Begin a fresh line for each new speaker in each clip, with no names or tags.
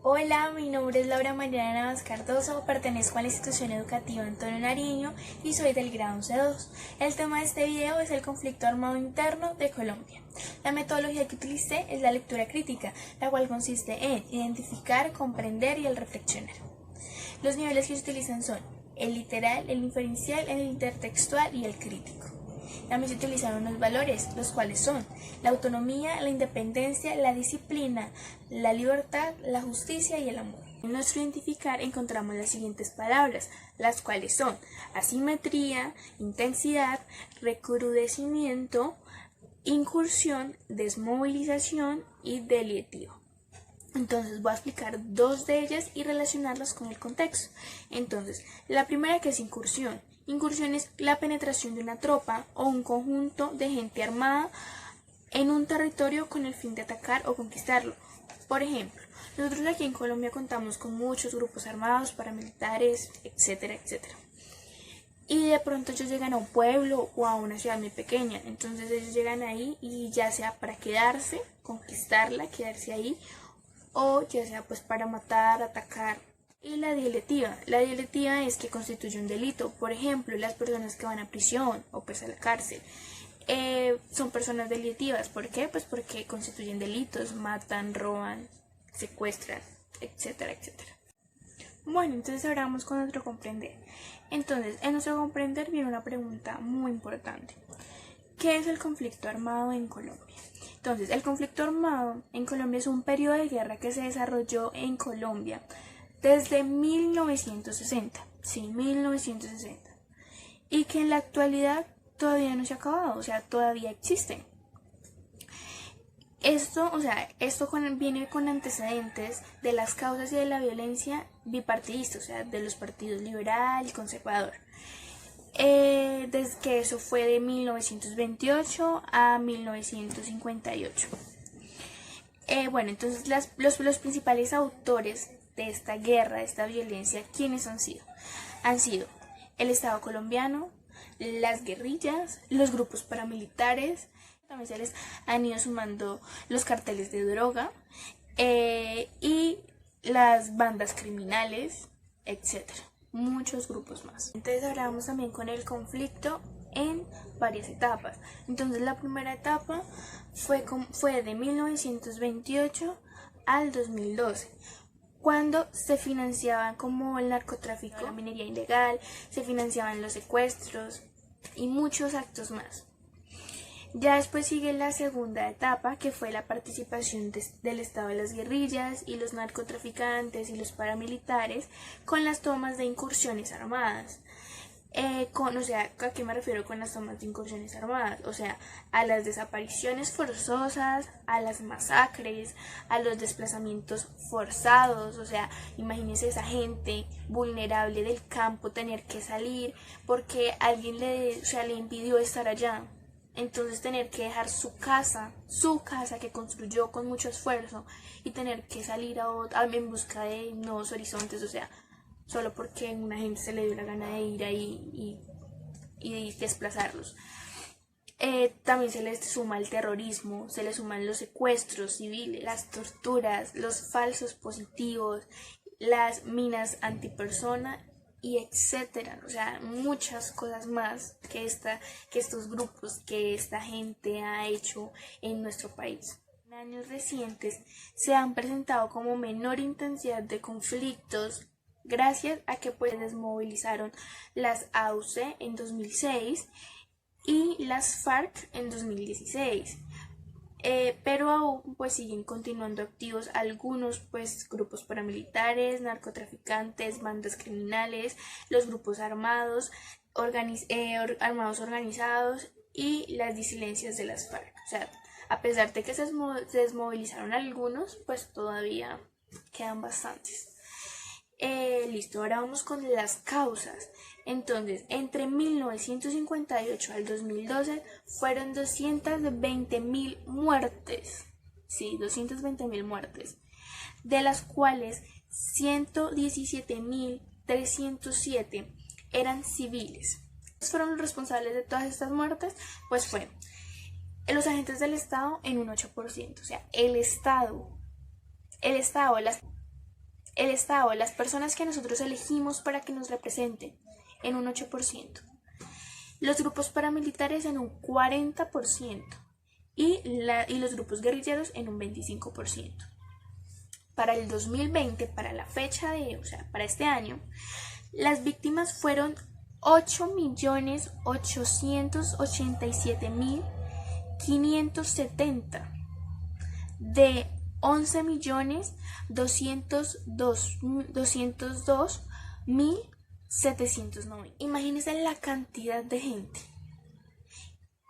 Hola, mi nombre es Laura Mariana Navas Cardoso, pertenezco a la institución educativa Antonio Nariño y soy del grado C2. El tema de este video es el conflicto armado interno de Colombia. La metodología que utilicé es la lectura crítica, la cual consiste en identificar, comprender y el reflexionar. Los niveles que se utilizan son el literal, el inferencial, el intertextual y el crítico. También se utilizaron los valores, los cuales son la autonomía, la independencia, la disciplina, la libertad, la justicia y el amor. En nuestro identificar encontramos las siguientes palabras, las cuales son asimetría, intensidad, recrudecimiento, incursión, desmovilización y deletivo. Entonces voy a explicar dos de ellas y relacionarlas con el contexto. Entonces, la primera, que es incursión. Incursión es la penetración de una tropa o un conjunto de gente armada en un territorio con el fin de atacar o conquistarlo. Por ejemplo, nosotros aquí en Colombia contamos con muchos grupos armados, paramilitares, etcétera, etcétera. Y de pronto ellos llegan a un pueblo o a una ciudad muy pequeña. Entonces ellos llegan ahí y ya sea para quedarse, conquistarla, quedarse ahí, o ya sea pues para matar, atacar. Y la deletiva es que constituye un delito. Por ejemplo, las personas que van a prisión o pues a la cárcel son personas deletivas. ¿Por qué? Pues porque constituyen delitos, matan, roban, secuestran, etcétera, etcétera. Bueno, entonces ahora vamos con nuestro comprender. Entonces, en nuestro comprender viene una pregunta muy importante. ¿Qué es el conflicto armado en Colombia? Entonces, el conflicto armado en Colombia es un periodo de guerra que se desarrolló en Colombia desde 1960, sí, 1960, y que en la actualidad todavía no se ha acabado, o sea, todavía existe. Esto viene con antecedentes de las causas y de la violencia bipartidista, o sea, de los partidos liberal y conservador. Desde que eso fue de 1928 a 1958. Bueno, entonces los principales autores de esta guerra, de esta violencia, ¿quiénes han sido? Han sido el Estado colombiano, las guerrillas, los grupos paramilitares, también se les han ido sumando los carteles de droga y las bandas criminales, etcétera. Muchos grupos más. Entonces ahora vamos también con el conflicto en varias etapas. Entonces la primera etapa fue de 1928 al 2012, cuando se financiaban como el narcotráfico, la minería ilegal, se financiaban los secuestros y muchos actos más. Ya después sigue la segunda etapa, que fue la participación del Estado de las guerrillas y los narcotraficantes y los paramilitares con las tomas de incursiones armadas. ¿A qué me refiero con las tomas de incursiones armadas? O sea, a las desapariciones forzosas, a las masacres, a los desplazamientos forzados. O sea, imagínense esa gente vulnerable del campo tener que salir porque alguien le impidió estar allá. Entonces tener que dejar su casa que construyó con mucho esfuerzo y tener que salir en busca de nuevos horizontes, o sea, solo porque a una gente se le dio la gana de ir ahí y desplazarlos. También se les suma el terrorismo, se les suman los secuestros civiles, las torturas, los falsos positivos, las minas antipersona y etcétera, o sea, muchas cosas más que estos grupos, que esta gente ha hecho en nuestro país. En años recientes se han presentado como menor intensidad de conflictos gracias a que pues desmovilizaron las AUC en 2006 y las FARC en 2016. Pero aún pues siguen continuando activos algunos pues grupos paramilitares, narcotraficantes, bandas criminales, los grupos armados, armados organizados y las disidencias de las FARC. O sea, a pesar de que se desmovilizaron algunos, pues todavía quedan bastantes. Listo, ahora vamos con las causas. Entonces, entre 1958 al 2012 fueron 220.000 muertes. Sí, 220.000 muertes. De las cuales 117.307 eran civiles. ¿Quiénes fueron los responsables de todas estas muertes? Pues fue los agentes del Estado en un 8%. O sea, el Estado, las el Estado, las personas que nosotros elegimos para que nos representen, en un 8%. Los grupos paramilitares en un 40% y los grupos guerrilleros en un 25%. Para el 2020, para la fecha o sea, para este año, las víctimas fueron 8.887.570 de 11.202.790. Imagínense la cantidad de gente.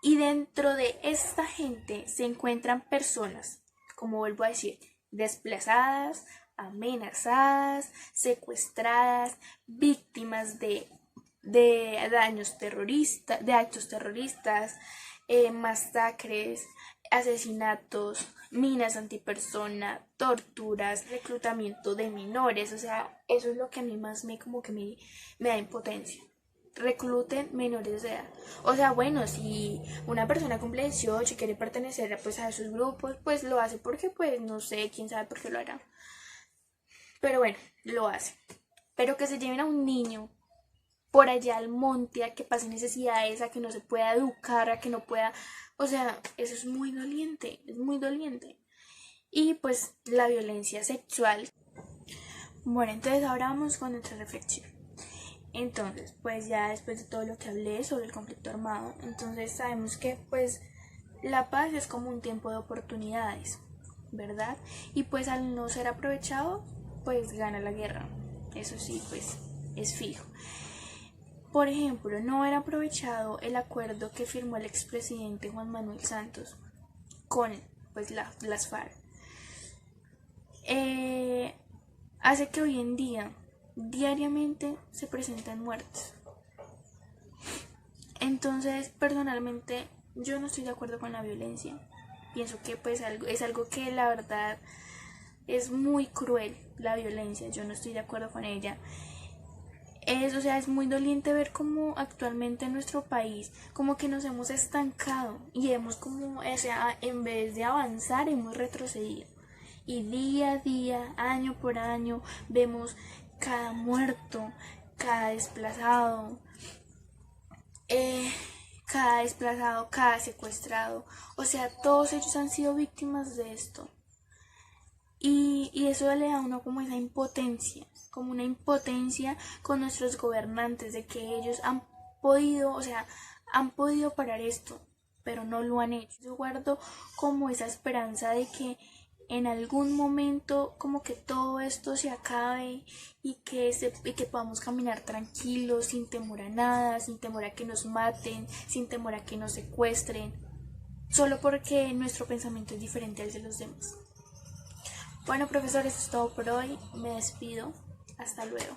Y dentro de esta gente se encuentran personas, como vuelvo a decir, desplazadas, amenazadas, secuestradas, víctimas de daños terroristas, de actos terroristas, masacres, asesinatos, minas antipersona, torturas, reclutamiento de menores. O sea, eso es lo que a mí más me da impotencia. Recluten menores de edad. O sea, bueno, si una persona cumple 18 y quiere pertenecer pues a esos grupos, pues lo hace porque pues no sé, quién sabe por qué lo hará. Pero bueno, lo hace. Pero que se lleven a un niño por allá al monte a que pase necesidades, a que no se pueda educar, a que no pueda, o sea, eso es muy doliente, es muy doliente. Y pues la violencia sexual. Bueno, entonces ahora vamos con nuestra reflexión. Entonces, pues ya después de todo lo que hablé sobre el conflicto armado, entonces sabemos que pues la paz es como un tiempo de oportunidades, ¿verdad? Y pues al no ser aprovechado, pues gana la guerra. Eso sí, pues es fijo. Por ejemplo, no haber aprovechado el acuerdo que firmó el expresidente Juan Manuel Santos con pues las FARC hace que hoy en día diariamente se presentan muertes. Entonces, personalmente, yo no estoy de acuerdo con la violencia. Pienso que pues es algo que la verdad es muy cruel, la violencia. Yo no estoy de acuerdo con ella. O sea, es muy doliente ver cómo actualmente en nuestro país como que nos hemos estancado y hemos como, o sea, en vez de avanzar hemos retrocedido. Y día a día, año por año, vemos cada muerto, cada desplazado, cada secuestrado. O sea, todos ellos han sido víctimas de esto. Y eso le da a uno como esa impotencia, como una impotencia con nuestros gobernantes, de que ellos han podido, o sea, han podido parar esto, pero no lo han hecho. Yo guardo como esa esperanza de que en algún momento como que todo esto se acabe y que podamos caminar tranquilos, sin temor a nada, sin temor a que nos maten, sin temor a que nos secuestren, solo porque nuestro pensamiento es diferente al de los demás. Bueno, profesor, eso es todo por hoy. Me despido. Hasta luego.